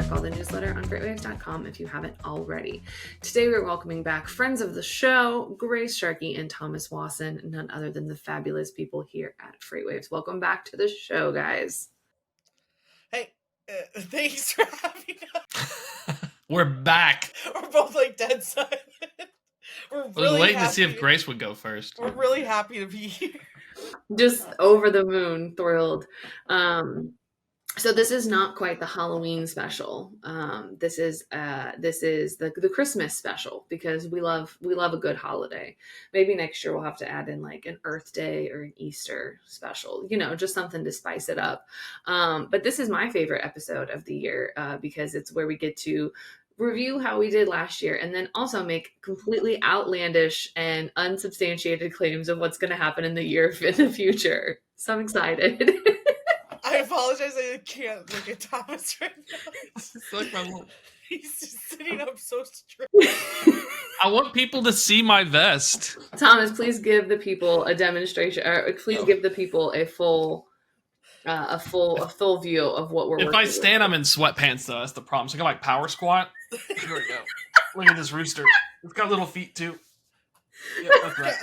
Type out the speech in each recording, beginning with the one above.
called the newsletter on FreightWaves.com if you haven't already. Today we're welcoming back friends of the show, Grace Sharkey and Thomas Wasson, none other than the fabulous people here at FreightWaves. Welcome back to the show, guys. Hey, thanks for having us. We're back. We're both like dead silent. I was waiting to see if Grace would go first. We're really happy to be here. Just over the moon, thrilled. So this is not quite the Halloween special. This is the Christmas special because we love a good holiday. Maybe next year we'll have to add in like an Earth Day or an Easter special, just something to spice it up. But this is my favorite episode of the year because it's where we get to review how we did last year and then also make completely outlandish and unsubstantiated claims of what's going to happen in the year in the future. So I'm excited. I apologize, I can't look at Thomas right now. He's just sitting up so straight. I want people to see my vest. Thomas, please give the people a demonstration, or please give the people a full view of what we're. If I stand, I'm in sweatpants though. That's the problem. So I got like power squat. Here we go. Look at this rooster. It's got little feet too. Yeah, that's right.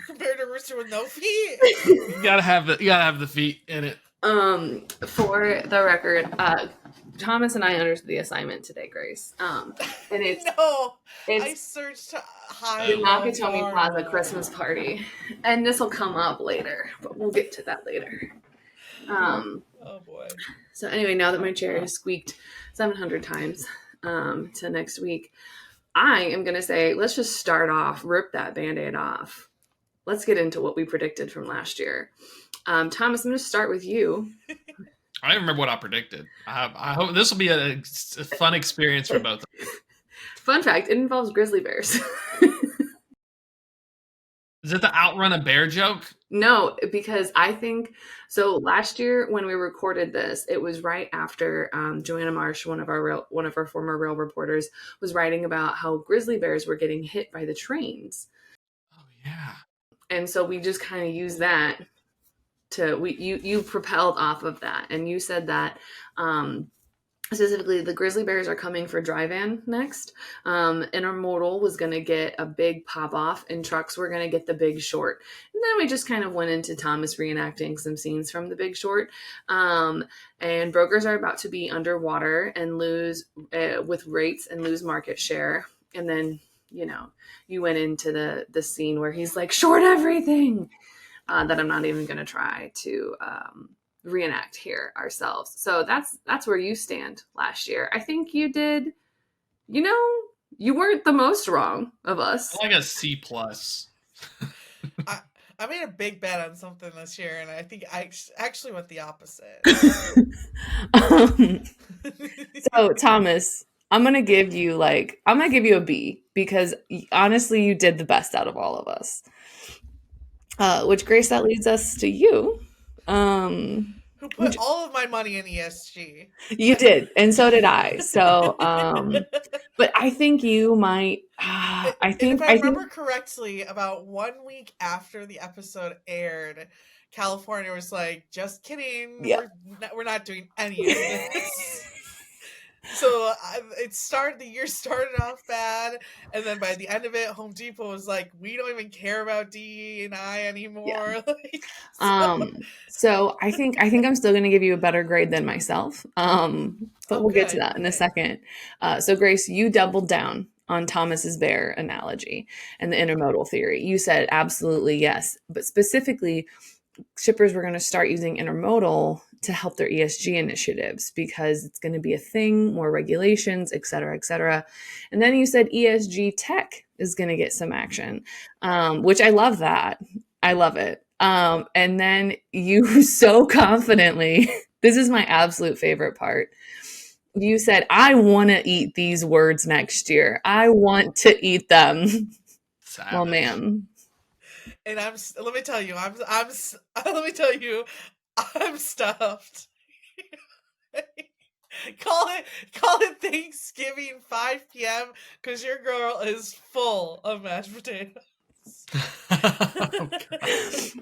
Compared to a rooster with no feet. You gotta have the feet in it. For the record, Thomas and I understood the assignment today, Grace. And it's I searched high. The Nakatomi Plaza Christmas party, and this will come up later, but we'll get to that later. Oh boy. So anyway, now that my chair has squeaked 700 times to next week, I am going to say, let's just start off, rip that Band-Aid off. Let's get into what we predicted from last year. Thomas, I'm going to start with you. I don't remember what I predicted. I hope this will be a fun experience for both of you. Fun fact, it involves grizzly bears. Is it the outrun a bear joke? No, because I think so. Last year when we recorded this, it was right after Joanna Marsh, one of our former rail reporters, was writing about how grizzly bears were getting hit by the trains. Oh yeah. And so we just kind of used that you propelled off of that, and you said that specifically the grizzly bears are coming for dry van next. Intermodal was going to get a big pop off, and trucks were going to get the Big Short. And then we just kind of went into Thomas reenacting some scenes from the Big Short. And brokers are about to be underwater and lose with rates and lose market share. And then you went into the scene where he's like, short everything. That I'm not even going to try to reenact here ourselves. So that's where you stand last year. I think you did, you weren't the most wrong of us. Like a C+. I made a big bet on something this year, and I think I actually went the opposite. So Thomas, I'm going to give you a B because honestly, you did the best out of all of us. Which, Grace, that leads us to you. Who put all of my money in ESG. You did, and so did I. So, but I think you might. If I remember correctly, about 1 week after the episode aired, California was like, just kidding. Yeah. We're not doing any of this. So the year started off bad, and then by the end of it, Home Depot was like, "We don't even care about DE&I anymore." Yeah. So I think I'm still going to give you a better grade than myself. But we'll get to that in a second. So Grace, you doubled down on Thomas's bear analogy and the intermodal theory. You said absolutely yes, but specifically, shippers were going to start using intermodal to help their ESG initiatives because it's going to be a thing, more regulations, et cetera, et cetera. And then you said ESG tech is going to get some action, which I love that. I love it. And then you so confidently, this is my absolute favorite part. You said, I want to eat these words next year. I want to eat them. Savage. Well, ma'am. And let me tell you, I'm stuffed. Call it Thanksgiving 5 p.m. because your girl is full of mashed potatoes. Oh,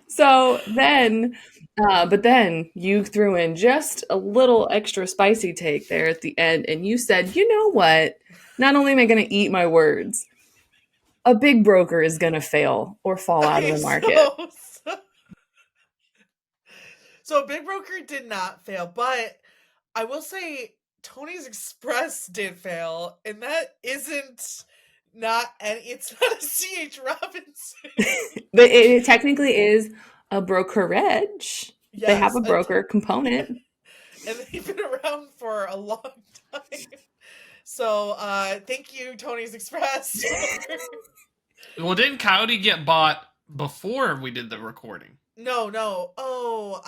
So then, but then you threw in just a little extra spicy take there at the end, and you said, you know what? Not only am I going to eat my words, a big broker is going to fail or fall out of Okay, the market. So Big Broker did not fail, but I will say Tony's Express did fail, and that isn't not any. It's not a C.H. Robinson. But it technically is a brokerage. They have Yes, a broker component. and they've been around for a long time. So thank you, Tony's Express. well, didn't Coyote get bought before we did the recording? No. Oh,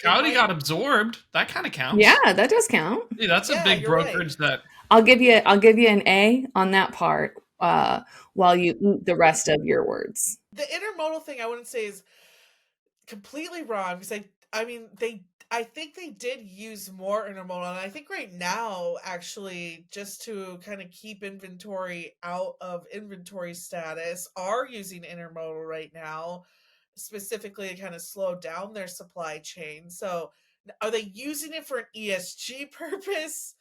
Coyote got absorbed. That kind of counts. Yeah, that does count. Yeah, that's a big brokerage right. that I'll give you an A on that part while you eat the rest of your words. The intermodal thing I wouldn't say is completely wrong, because I think they did use more intermodal, and I think right now, actually, just to kind of keep inventory out of inventory status, are using intermodal right now, specifically to kind of slow down their supply chain. So are they using it for an ESG purpose?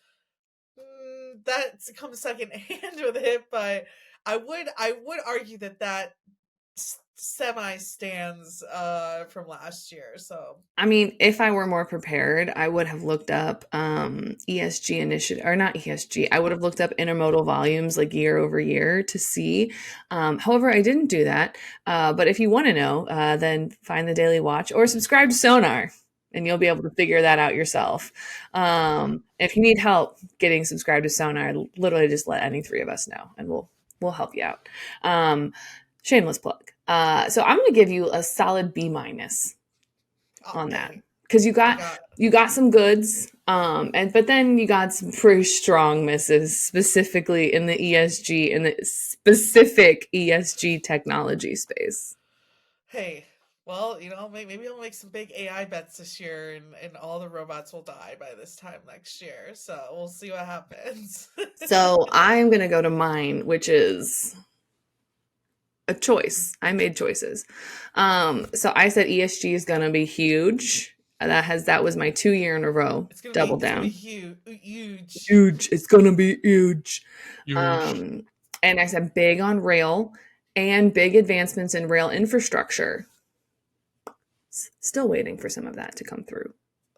That comes second hand with it, but I would argue that semi stands from last year. So I mean, if I were more prepared, I would have looked up ESG initiative, or not ESG. I would have looked up intermodal volumes like year over year to see. However, I didn't do that. But if you want to know, then find the Daily Watch or subscribe to Sonar, and you'll be able to figure that out yourself. If you need help getting subscribed to Sonar, literally just let any three of us know, and we'll help you out. Shameless plug. So I'm going to give you a solid B- on that, because you got some goods, but then you got some pretty strong misses, specifically in the ESG, in the specific ESG technology space. Hey, well, maybe I'll make some big AI bets this year, and all the robots will die by this time next year. So we'll see what happens. So I'm going to go to mine, which is a choice. I made choices. So I said ESG is going to be huge. That was my 2 year in a row. Double down. It's gonna be huge. Huge. It's going to be huge. huge. And I said big on rail and big advancements in rail infrastructure. Still waiting for some of that to come through.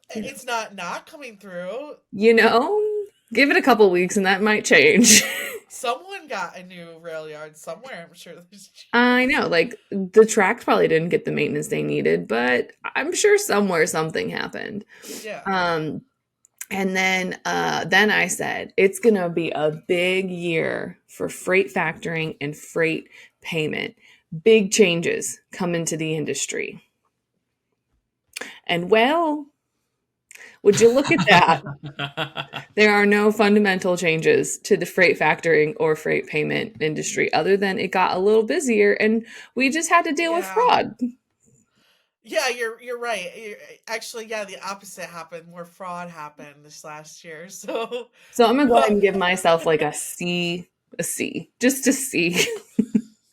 It's not coming through. Give it a couple weeks and that might change. Someone got a new rail yard somewhere. I'm sure there's. I know, like the tracks probably didn't get the maintenance they needed, but I'm sure somewhere something happened. Yeah. And then I said it's gonna be a big year for freight factoring and freight payment. Big changes come into the industry. And well, would you look at that? There are no fundamental changes to the freight factoring or freight payment industry other than it got a little busier and we just had to deal with fraud. Yeah, you're right. Actually, the opposite happened. More fraud happened this last year. So I'm gonna go ahead and give myself like a C, just a C.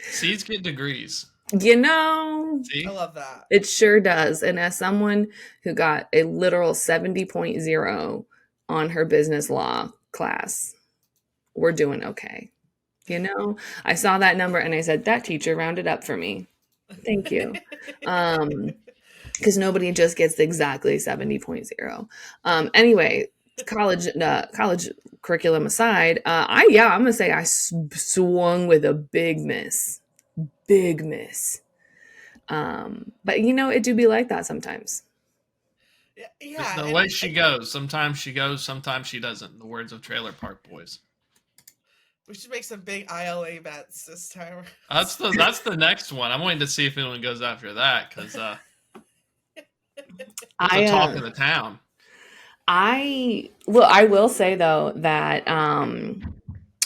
C's get degrees. See? I love that. It sure does. And as someone who got a literal 70.0 on her business law class, we're doing okay. I saw that number and I said, that teacher rounded up for me. Thank you. Because nobody just gets exactly 70.0. Anyway, college curriculum aside, I'm gonna say I swung with a big miss. But it do be like that sometimes. Yeah. The way she goes, sometimes she goes, sometimes she doesn't. The words of Trailer Park Boys. We should make some big ILA bets this time. That's the next one. I'm waiting to see if anyone goes after that, because I talk of the town. I will say though that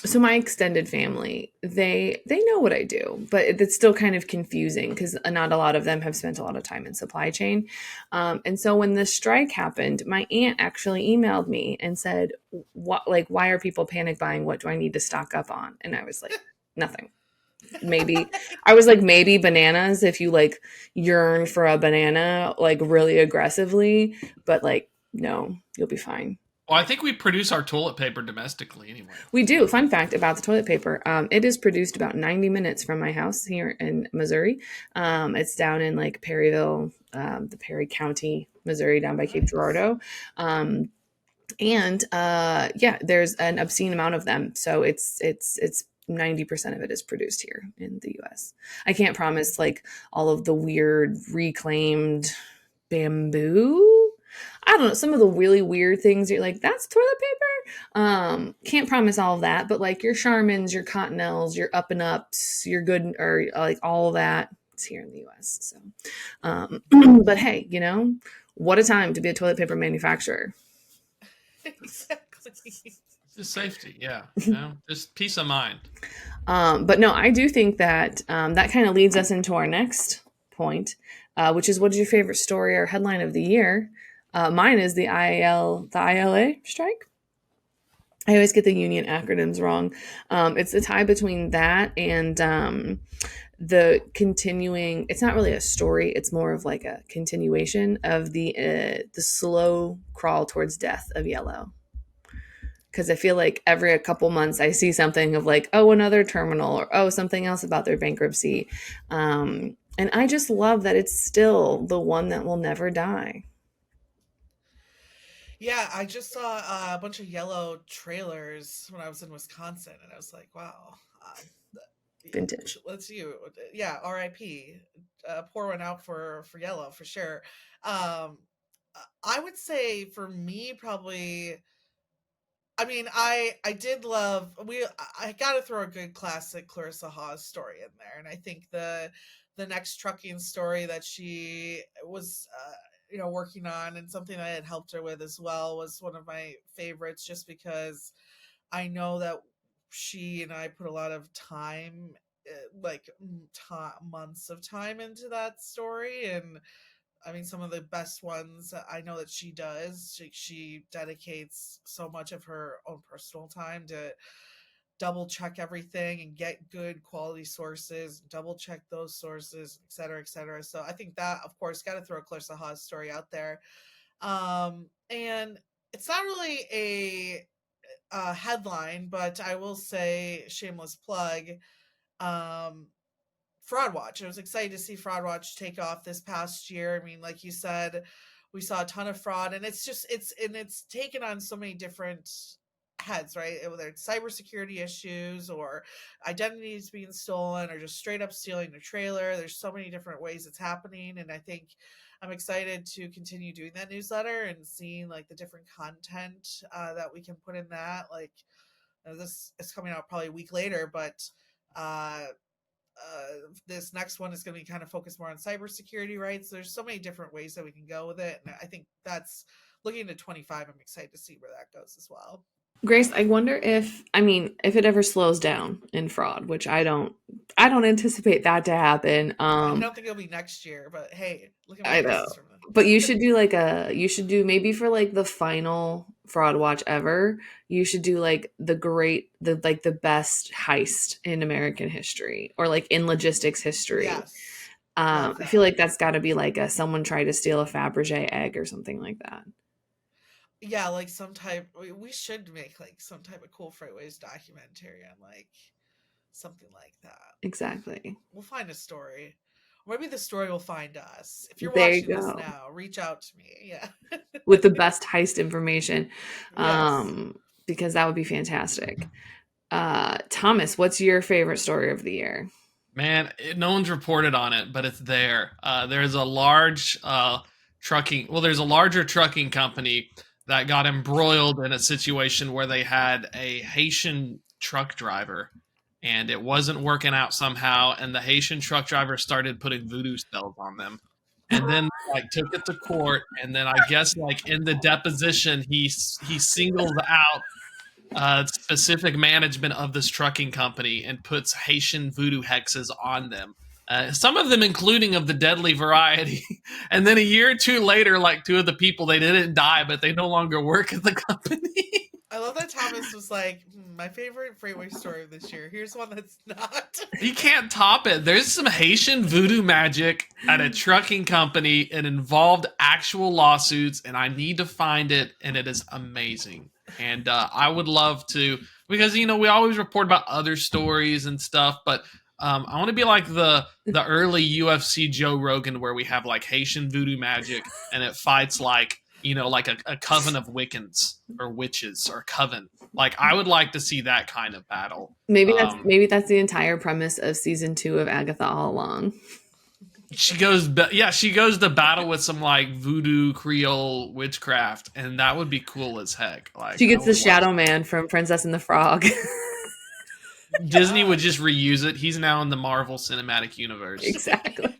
so my extended family, they know what I do, but it's still kind of confusing because not a lot of them have spent a lot of time in supply chain. And so when the strike happened, my aunt actually emailed me and said, why are people panic buying? What do I need to stock up on? And I was like, nothing. maybe I was like, maybe bananas if you like yearn for a banana like really aggressively, but like no, you'll be fine. Well, I think we produce our toilet paper domestically anyway. We do. Fun fact about the toilet paper: it is produced about 90 minutes from my house here in Missouri. It's down in like Perryville, the Perry County, Missouri, down by Cape Nice. Girardeau. And yeah, there's an obscene amount of them, so it's 90% of it is produced here in the US. I can't promise like all of the weird reclaimed bamboo. I don't know, some of the really weird things you're like, that's toilet paper. Can't promise all of that, but like your Charmins, your Cottonelles, your Up and Ups, your good, or like all of that, it's here in the US. So, but hey, you know, what a time to be a toilet paper manufacturer. Exactly. Just safety, yeah. You know, just peace of mind. But no, I do think that that kind of leads us into our next point, which is what is your favorite story or headline of the year? Mine is the ILA strike. I always get the union acronyms wrong. It's the tie between that and the continuing. It's not really a story. It's more of like a continuation of the slow crawl towards death of Yellow. Because I feel like every a couple months I see something of like, oh, another terminal, or oh, something else about their bankruptcy. And I just love that it's still the one that will never die. Yeah, I just saw a bunch of Yellow trailers when I was in Wisconsin, and I was like, wow. Vintage. Let's see. Yeah, R.I.P. Pour one out for Yellow for sure. I would say for me, probably. I mean, I did love I got to throw a good classic Clarissa Hawes story in there, and I think the next trucking story that she was working on, and something I had helped her with as well, was one of my favorites, just because I know that she and I put a lot of time, like months of time into that story, and I mean, some of the best ones I know that she does. She dedicates so much of her own personal time to double check everything and get good quality sources, double check those sources, et cetera, et cetera. So I think that, of course, got to throw a Clarissa Hawes story out there. And it's not really a headline, but I will say, shameless plug, Fraud Watch. I was excited to see Fraud Watch take off this past year. I mean, like you said, we saw a ton of fraud, and it's taken on so many different heads, right? Whether it's cybersecurity issues, or identities being stolen, or just straight up stealing a trailer. There's so many different ways it's happening, and I think I'm excited to continue doing that newsletter and seeing like the different content that we can put in that. Like, this is coming out probably a week later, but this next one is going to be kind of focused more on cybersecurity, right? So there's so many different ways that we can go with it, and I think that's looking into 25. I'm excited to see where that goes as well. Grace, I wonder if if it ever slows down in fraud, which I don't anticipate that to happen. I don't think it'll be next year, but hey, look at my I know. guesses from them. But you should do maybe for like the final fraud watch ever, you should do like the best heist in American history, or like in logistics history. Yes. I feel like that's got to be like someone tried to steal a Fabergé egg or something like that. Yeah, like some type. We should make like some type of cool FreightWaves documentary on like something like that. Exactly. We'll find a story. Maybe the story will find us. If you're There watching you this go. now, reach out to me. Yeah. With the best heist information. Yes. Because that would be fantastic. Thomas, what's your favorite story of the year? Man, no one's reported on it, but it's there. There's a large there's a larger trucking company that got embroiled in a situation where they had a Haitian truck driver, and it wasn't working out somehow, and the Haitian truck driver started putting voodoo spells on them. And then like took it to court, and then I guess like in the deposition he singles out specific management of this trucking company and puts Haitian voodoo hexes on them. Some of them including of the deadly variety. And then a year or two later, like two of the people, they didn't die, but they no longer work at the company. I love that Thomas was like, my favorite FreightWaves story of this year. Here's one that's not. You can't top it. There's some Haitian voodoo magic at a trucking company. It involved actual lawsuits, and I need to find it, and it is amazing. And I would love to, because we always report about other stories and stuff, but I want to be like the early UFC Joe Rogan, where we have like Haitian voodoo magic, and it fights like like a coven of Wiccans or witches or coven. Like I would like to see that kind of battle. Maybe that's the entire premise of season 2 of Agatha all along. She goes to battle with some like voodoo Creole witchcraft, and that would be cool as heck. Like she gets the Shadow Man from Princess and the Frog. Disney would just reuse it. He's now in the Marvel Cinematic Universe. Exactly.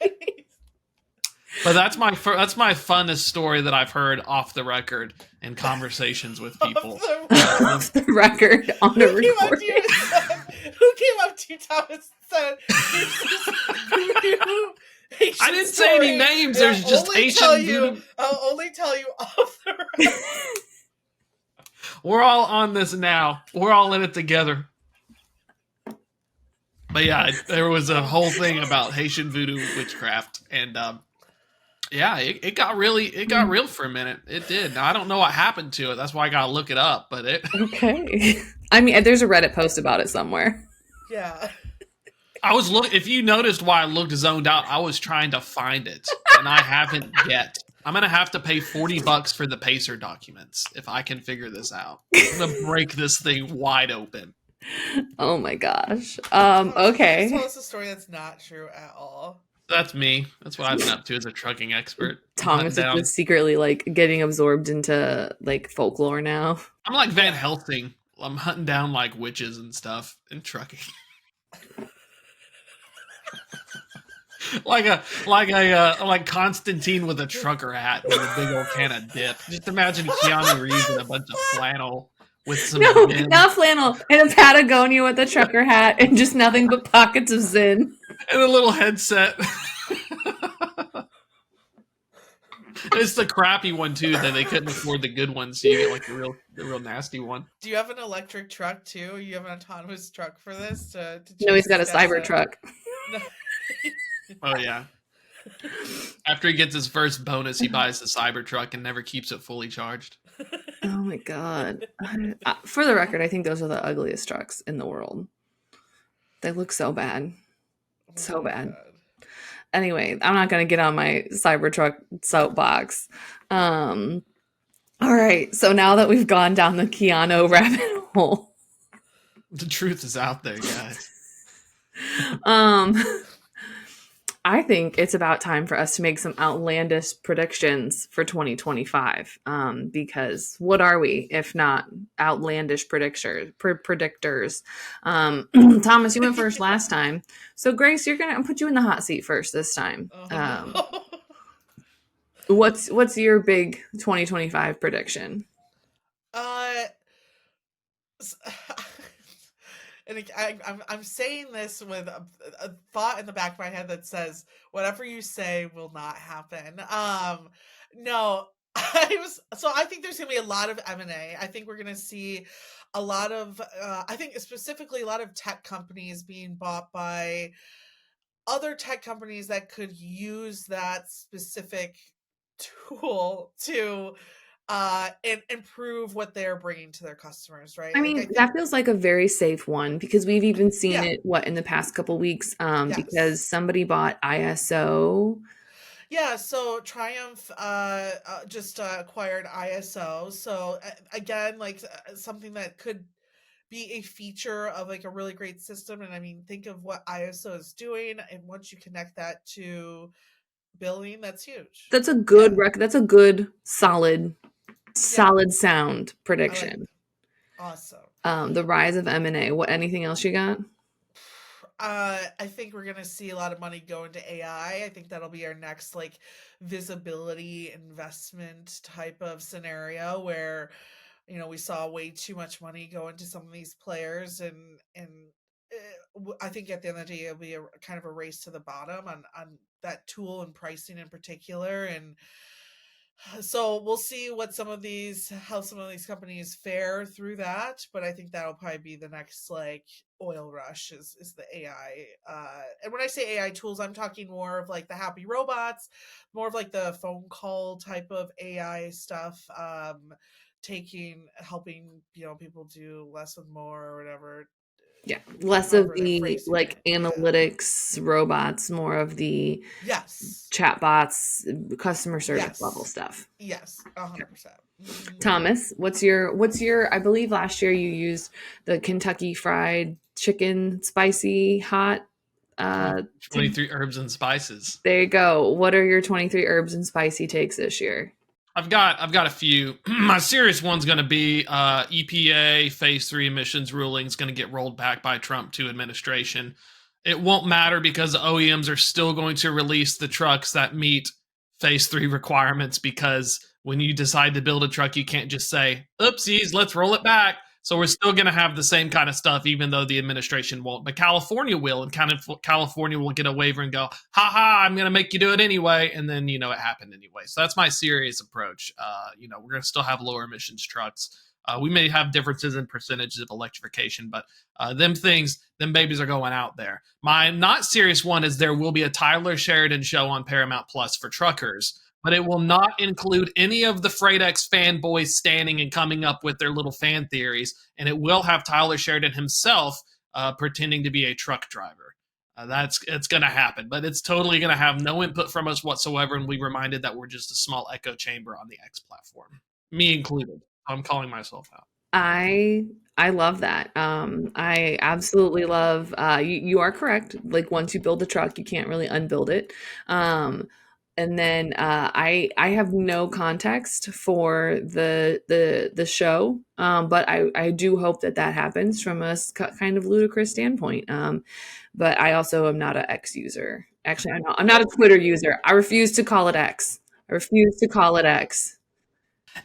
But that's my funnest story that I've heard off the record in conversations with people. Off the record on the recording. Who came up to you, Thomas, and said, I didn't say any names. There's just Haitian. I'll only tell you off the record. We're all on this now. We're all in it together. But yeah, there was a whole thing about Haitian voodoo witchcraft, and yeah, it got real for a minute. It did. Now I don't know what happened to it. That's why I gotta look it up. But okay. I mean, there's a Reddit post about it somewhere. Yeah. If you noticed why I looked zoned out, I was trying to find it, and I haven't yet. I'm gonna have to pay $40 for the Pacer documents if I can figure this out. I'm gonna break this thing wide open. Oh my gosh. Okay. Tell us a story that's not true at all. That's me. That's what I've been up to as a trucking expert. Thomas is just secretly like getting absorbed into like folklore now. I'm like Van Helsing. I'm hunting down like witches and stuff in trucking. like Constantine with a trucker hat with a big old can of dip. Just imagine Keanu Reeves in a bunch of flannel with some not flannel, and a Patagonia with a trucker hat and just nothing but pockets of Zin. And a little headset. It's the crappy one too that they couldn't afford the good one, so you get like the real nasty one. Do you have an electric truck too? You have an autonomous truck for this? No, he's got a cyber truck. No. Oh yeah. After he gets his first bonus, he buys the Cybertruck and never keeps it fully charged. Oh my god! For the record, I think those are the ugliest trucks in the world. They look so bad, so bad. God. Anyway, I'm not going to get on my Cybertruck soapbox. All right, so now that we've gone down the Keanu rabbit hole, the truth is out there, guys. I think it's about time for us to make some outlandish predictions for 2025. Because what are we if not outlandish predictors? Thomas, you went first last time. So Grace, I'll put you in the hot seat first this time. No. What's your big 2025 prediction? And I'm saying this with a thought in the back of my head that says, whatever you say will not happen. No, I think there's going to be a lot of M&A. I think we're going to see a lot of, I think specifically a lot of tech companies being bought by other tech companies that could use that specific tool to and improve what they're bringing to their customers, right? I mean, that feels like a very safe one because we've even seen it in the past couple weeks because somebody bought ISO. Yeah, so Triumph just acquired ISO. So again, like something that could be a feature of like a really great system. And I mean, think of what ISO is doing, and once you connect that to billing, that's huge. That's a good That's a good solid sound prediction. Awesome. The rise of M&A. Anything else you got? I think we're gonna see a lot of money go into AI. I think that'll be our next like visibility investment type of scenario where we saw way too much money go into some of these players, and I think at the end of the day it'll be a kind of a race to the bottom on that tool and pricing in particular. And So we'll see what how some of these companies fare through that. But I think that'll probably be the next like oil rush is the AI. And when I say AI tools, I'm talking more of like the happy robots, more of like the phone call type of AI stuff. Helping people do less with more or whatever. Yeah, less of However they're the phrasing like it. Yeah. analytics robots, more of the Yes. chatbots, customer service level Yes. stuff. Yes. 100%. Thomas, what's your I believe last year you used the Kentucky fried chicken spicy hot 23 herbs and spices. there you go. What are your 23 herbs and spicy takes this year? I've got a few. My serious one's going to be EPA Phase 3 emissions ruling is going to get rolled back by Trump 2 administration. It won't matter because the OEMs are still going to release the trucks that meet Phase 3 requirements, because when you decide to build a truck, you can't just say, oopsies, let's roll it back. So we're still going to have the same kind of stuff, even though the administration won't. But California will, and kind of California will get a waiver and go, "Ha ha, I'm going to make you do it anyway," and then it happened anyway. So that's my serious approach. We're going to still have lower emissions trucks. We may have differences in percentages of electrification, but them babies are going out there. My not serious one is there will be a Tyler Sheridan show on Paramount Plus for truckers, but it will not include any of the FreightX fanboys standing and coming up with their little fan theories, and it will have Tyler Sheridan himself pretending to be a truck driver. It's going to happen, but it's totally going to have no input from us whatsoever, and we reminded that we're just a small echo chamber on the X platform, me included. I'm calling myself out. I love that. I absolutely love. You are correct. Like once you build the truck, you can't really unbuild it. Um, and then I have no context for the show, but I do hope that happens from a kind of ludicrous standpoint. But I also am not an X user. Actually, I'm not a Twitter user. I refuse to call it X. I refuse to call it X.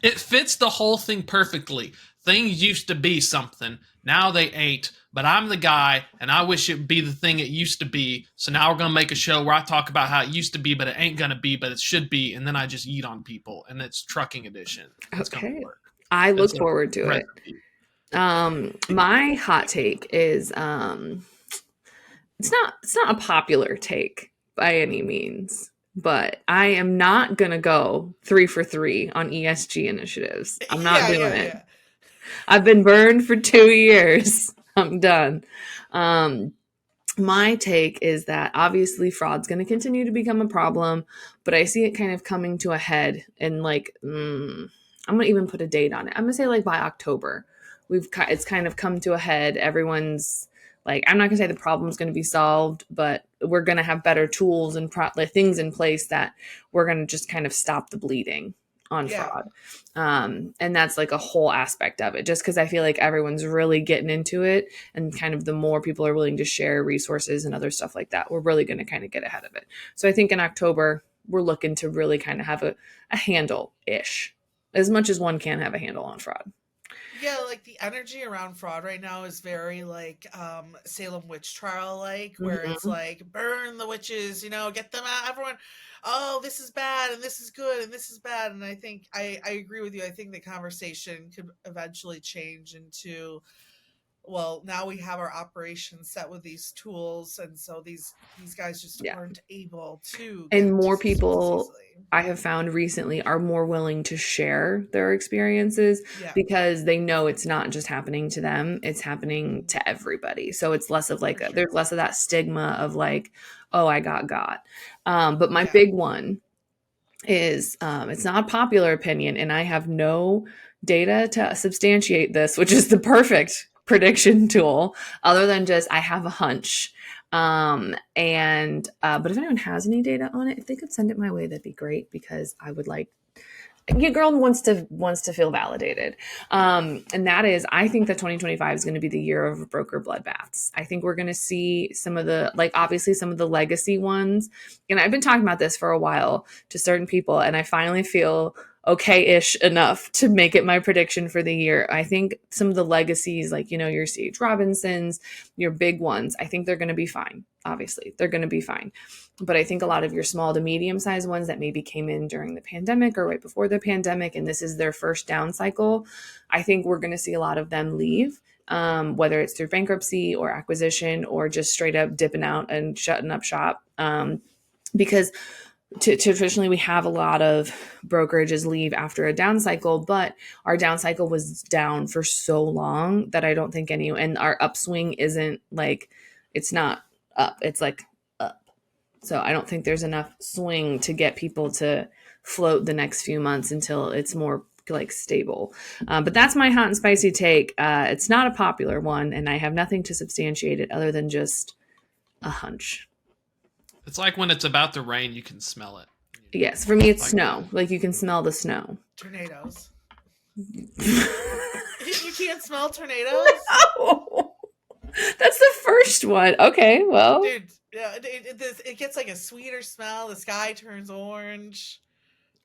It fits the whole thing perfectly. Things used to be something, now they ain't. But I'm the guy, and I wish it'd be the thing it used to be. So now we're gonna make a show where I talk about how it used to be, but it ain't gonna be, but it should be, and then I just eat on people, and it's trucking edition. It's gonna Okay. work. I look It's a forward to it. recipe. My hot take is it's not a popular take by any means, but I am not gonna go 3 for 3 on ESG initiatives. I'm not Yeah, doing yeah, it. yeah. I've been burned for 2 years. I'm done. Um, my take is that obviously fraud's going to continue to become a problem, but I see it kind of coming to a head and like I'm going to even put a date on it. I'm going to say like by October. It's kind of come to a head. Everyone's like, I'm not going to say the problem's going to be solved, but we're going to have better tools and like things in place that we're going to just kind of stop the bleeding on Yeah. fraud. And that's like a whole aspect of it, just because I feel like everyone's really getting into it, and kind of the more people are willing to share resources and other stuff like that, we're really going to kind of get ahead of it. So I think in October, we're looking to really kind of have a handle ish, as much as one can have a handle on fraud. Yeah, like the energy around fraud right now is very like Salem witch trial like, where it's Mm-hmm. like burn the witches, get them out, everyone. Oh, this is bad and this is good and this is bad. And I think I agree with you. I think the conversation could eventually change into, well, now we have our operation set with these tools, and so these guys just Yeah. aren't able to And get to more systems as people easily. I have found recently are more willing to share their experiences Yeah. because they know it's not just happening to them, it's happening to everybody. So it's less of like For sure. there's less of that stigma of like, oh, I got. But my Yeah. big one is it's not a popular opinion, and I have no data to substantiate this, which is the perfect prediction tool, other than just I have a hunch. And but if anyone has any data on it, if they could send it my way, that'd be great, because I would like your girl wants to feel validated. And that is, I think that 2025 is going to be the year of broker bloodbaths. I think we're going to see some of the, like, obviously some of the legacy ones. And I've been talking about this for a while to certain people, and I finally feel okay-ish enough to make it my prediction for the year. I think some of the legacies, like, your C.H. Robinsons, your big ones, I think they're going to be fine. obviously they're going to be fine. But I think a lot of your small to medium sized ones that maybe came in during the pandemic or right before the pandemic, and this is their first down cycle, I think we're going to see a lot of them leave, whether it's through bankruptcy or acquisition or just straight up dipping out and shutting up shop. Because traditionally we have a lot of brokerages leave after a down cycle, but our down cycle was down for so long that I don't think and our upswing isn't like, it's not up, it's like up. So I don't think there's enough swing to get people to float the next few months until it's more like stable. But that's my hot and spicy take. It's not a popular one, and I have nothing to substantiate it other than just a hunch. It's like when it's about to rain, you can smell it. Yes, for me it's like snow. Like you can smell the snow. Tornadoes. You can't smell tornadoes? No. That's the first one. Okay, well. Dude, it gets like a sweeter smell. The sky turns orange.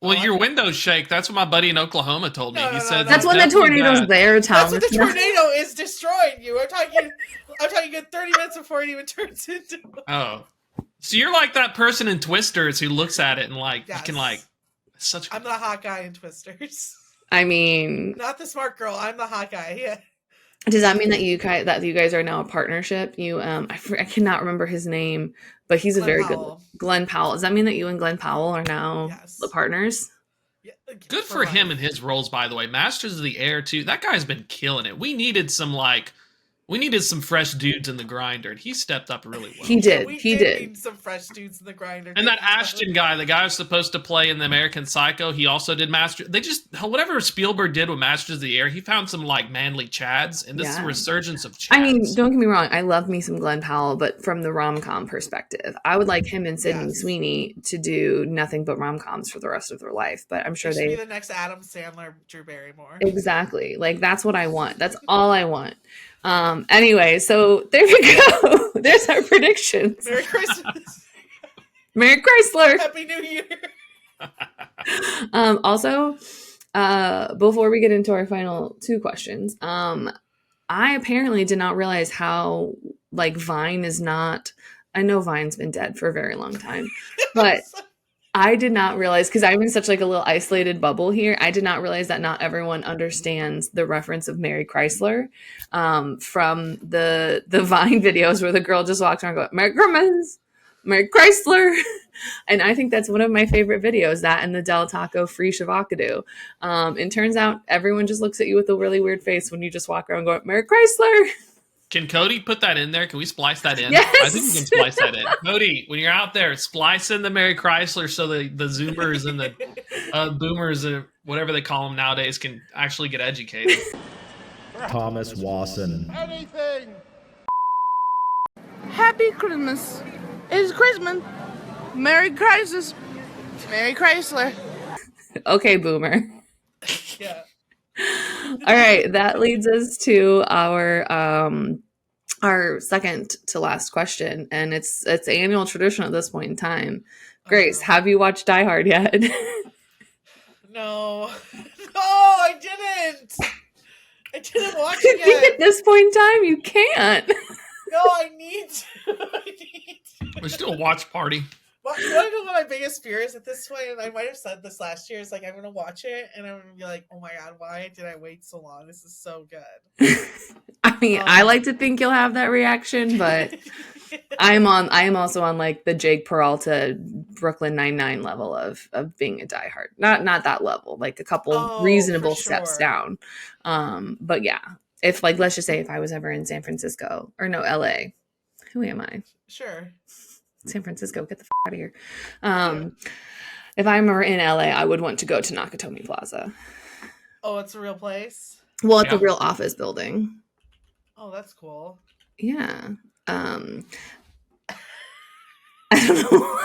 Well, your windows shake. That's what my buddy in Oklahoma told me. He said that's when the tornado's there, Tom. That's when the tornado is destroying you. I'm talking good 30 minutes before it even turns into. Oh. So you're like that person in Twisters who looks at it and like, yes. You can like, I'm the hot guy in Twisters. I mean, not the smart girl. I'm the hot guy. Yeah. Does that mean that you guys are now a partnership? You, I cannot remember his name, but he's Glenn Powell. Good Glenn Powell. Does that mean that you and Glenn Powell are now the partners? Yeah, good for him and his roles, by the way. Masters of the Air too. That guy's been killing it. We needed some fresh dudes in the grinder, and he stepped up really well. He did. We did need some fresh dudes in the grinder. And that Ashton guy, the guy who's supposed to play in the American Psycho, he also did whatever Spielberg did with Masters of the Air, he found some like manly chads, and this is a resurgence of chads. I mean, don't get me wrong, I love me some Glenn Powell, but from the rom-com perspective, I would like him and Sydney Sweeney to do nothing but rom-coms for the rest of their life. But I'm sure they be the next Adam Sandler, Drew Barrymore. Exactly. Like that's what I want. That's all I want. Anyway, so there we go. There's our predictions. Merry Christmas. Merry Chrysler. Happy New Year. Also, before we get into our final two questions, I apparently did not realize how like Vine is not, I know Vine's been dead for a very long time, but I did not realize, because I'm in such like a little isolated bubble here, I did not realize that not everyone understands the reference of Mary Chrysler from the Vine videos where the girl just walks around going, Merry Christmas, Mary Chrysler. And I think that's one of my favorite videos, that and the Del Taco free shavacado. It turns out everyone just looks at you with a really weird face when you just walk around going, Merry Chrysler. Can Cody put that in there? Can we splice that in? Yes. I think we can splice that in. Cody, when you're out there, splice in the Mary Chrysler so the Zoomers and the Boomers, or whatever they call them nowadays, can actually get educated. Thomas Wasson. Anything. Happy Christmas. It's Christmas. Merry Christmas. Merry Chrysler. Okay, Boomer. Yeah. All right, that leads us to our second to last question, and it's annual tradition at this point in time. Grace, have you watched Die Hard yet? No, I didn't. I didn't watch it yet. I think at this point in time, you can't. No, I need to. Let's do a watch party. Well, you want to know what my biggest fear is at this point? And I might have said this last year. It's like, I'm going to watch it and I'm going to be like, oh my God, why did I wait so long? This is so good. I mean, I like to think you'll have that reaction, but I am also on like the Jake Peralta Brooklyn Nine-Nine level of being a diehard. Not that level, like a couple reasonable steps down. But yeah, if like, let's just say if I was ever in San Francisco or no, LA, who am I? Sure. San Francisco, get the out of here. If I'm in LA, I would want to go to Nakatomi Plaza. Oh, it's a real place? Well, it's a real office building. Oh, that's cool. Yeah. I don't know.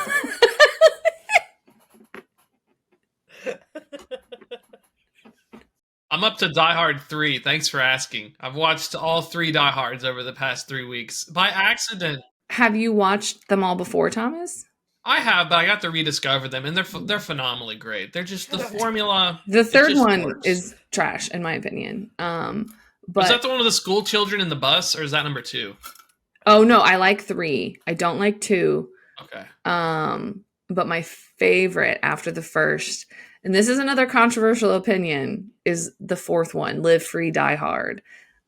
I'm up to Die Hard 3. Thanks for asking. I've watched all 3 Die Hards over the past 3 weeks. By accident. Have you watched them all before, Thomas? I have, but I got to rediscover them, and they're phenomenally great. They're just the formula. The third one is trash, in my opinion. But is that the one with the school children in the bus, or is that number 2? Oh no, I like 3. I don't like 2. Okay. But my favorite after the first, and this is another controversial opinion, is the 4th one, Live Free, Die Hard.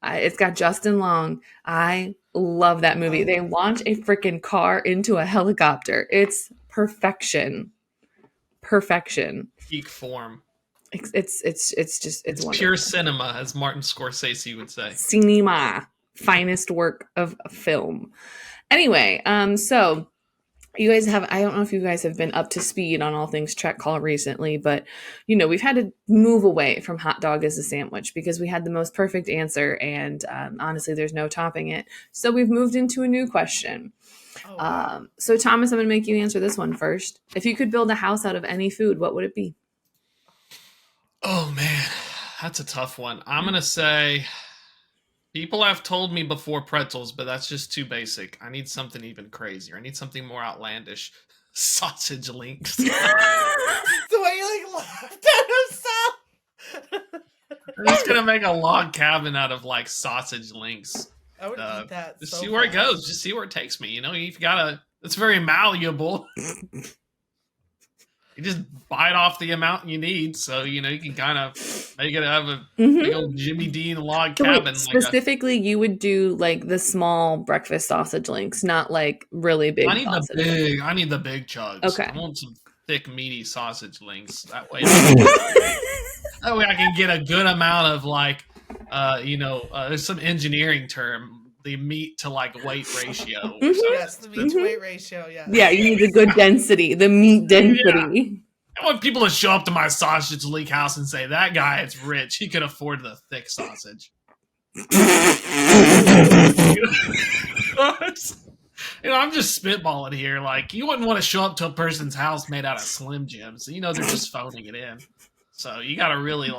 It's got Justin Long. I love that movie. They launch a freaking car into a helicopter. It's perfection. Perfection. Peak form. It's wonderful. Pure cinema, as Martin Scorsese would say. Cinema, finest work of film. Anyway, so you guys have, I don't know if you guys have been up to speed on all things Trek Call recently, but we've had to move away from hot dog as a sandwich because we had the most perfect answer, and honestly, there's no topping it. So we've moved into a new question. Oh, wow. So Thomas, I'm going to make you answer this one first. If you could build a house out of any food, what would it be? Oh man, that's a tough one. I'm going to say, people have told me before pretzels, but that's just too basic. I need something even crazier. I need something more outlandish. Sausage links. The way you laughed at yourself. I'm just going to make a log cabin out of sausage links. I would eat that. Just see where it goes. Just see where it takes me. You've got it's very malleable. You just bite off the amount you need, so you can kind of make it have a big old Jimmy Dean log cabin. Wait, specifically, you would do the small breakfast sausage links, not really big. I need the big chugs. Okay, I want some thick, meaty sausage links. That way I can get a good amount of there's some engineering term. The meat to weight ratio. Yes, the meat to weight ratio. Yeah. Yeah, you need the good density, the meat density. I want people to show up to my sausage link house and say, "That guy is rich. He could afford the thick sausage." I'm just spitballing here. You wouldn't want to show up to a person's house made out of Slim Jims. They're just phoning it in. So you got to really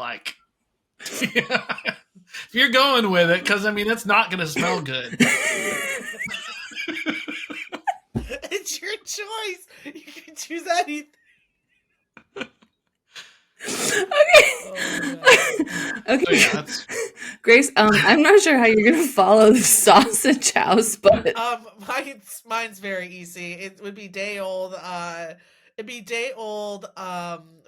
if you're going with it, because it's not going to smell good. It's your choice. You can choose anything. Okay. Yeah, Grace, I'm not sure how you're going to follow the sausage house, but mine's very easy. It would be day old. It'd be day old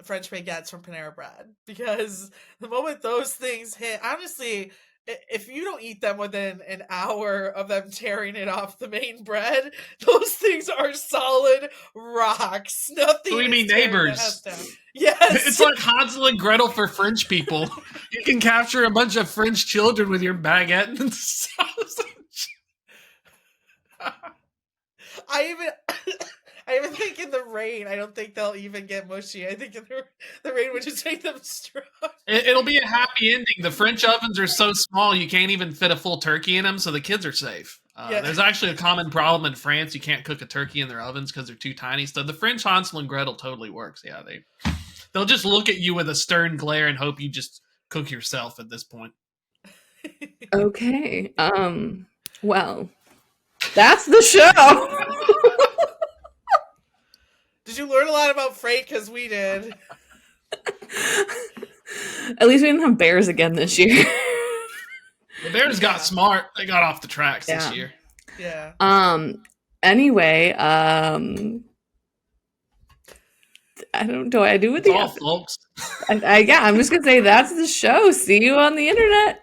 French baguettes from Panera Bread, because the moment those things hit, honestly, if you don't eat them within an hour of them tearing it off the main bread, those things are solid rocks. Nothing. We mean neighbors. Yes. It's like Hansel and Gretel for French people. You can capture a bunch of French children with your baguette and sausage. I even think in the rain, I don't think they'll even get mushy. I think in the rain would just make them strong. It'll be a happy ending. The French ovens are so small, you can't even fit a full turkey in them, so the kids are safe. There's actually a common problem in France. You can't cook a turkey in their ovens because they're too tiny. So the French Hansel and Gretel totally works. Yeah, they'll just look at you with a stern glare and hope you just cook yourself at this point. Okay. Well, that's the show. Did you learn a lot about freight? Because we did. At least we didn't have bears again this year. The Bears got smart. They got off the tracks this year. Yeah. Anyway, I do with That's all, folks. I'm just gonna say that's the show. See you on the internet.